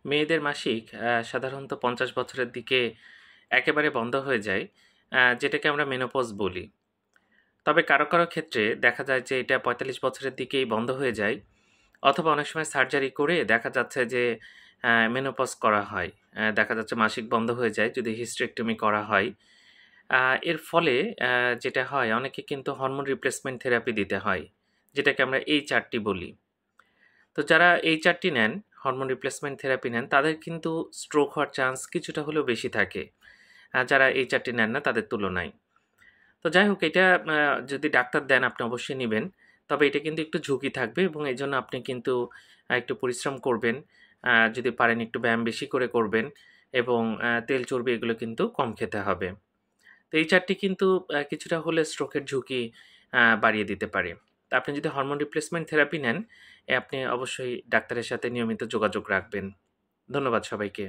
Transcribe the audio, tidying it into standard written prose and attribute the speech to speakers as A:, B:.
A: মেয়েদের মাসিক সাধারণত ৫০ বছরের দিকে একেবারে বন্ধ হয়ে যায়, যেটাকে আমরা মেনোপজ বলি। তবে কারো ক্ষেত্রে দেখা যায় যে এটা ৪৫ বছরের দিকেই বন্ধ হয়ে যায়, অথবা অনেক সময় সার্জারি করে দেখা যাচ্ছে যে মেনোপজ করা হয়। দেখা যাচ্ছে মাসিক বন্ধ হয়ে যায় যদি হিস্টেরেক্টমি করা হয়। এর ফলে যেটা হয়, অনেকে কিন্তু হরমোন রিপ্লেসমেন্ট থেরাপি দিতে হয়, যেটাকে আমরা HRT বলি। তো যারা HRT নেন, হরমোন রিপ্লেসমেন্ট থেরাপি নেন, তাদের কিন্তু স্ট্রোক হওয়ার চান্স কিছুটা হলেও বেশি থাকে, যারা HRT নেন না তাদের তুলনায়। তো যাই হোক, এটা যদি ডাক্তার দেন আপনি অবশ্যই নিবেন। তবে এটা কিন্তু একটু ঝুঁকি থাকবে এবং এজন্য আপনি কিন্তু একটু পরিশ্রম করবেন। যদি পারেন একটু ব্যায়াম বেশি করে করবেন এবং তেল চর্বি এগুলো কিন্তু কম খেতে হবে। তো HRT কিন্তু কিছুটা হলে স্ট্রোকের ঝুঁকি বাড়িয়ে দিতে পারে। তো আপনি যদি হরমোন রিপ্লেসমেন্ট থেরাপি নেন, আপনি অবশ্যই ডাক্তারের সাথে নিয়মিত যোগাযোগ রাখবেন। ধন্যবাদ সবাইকে।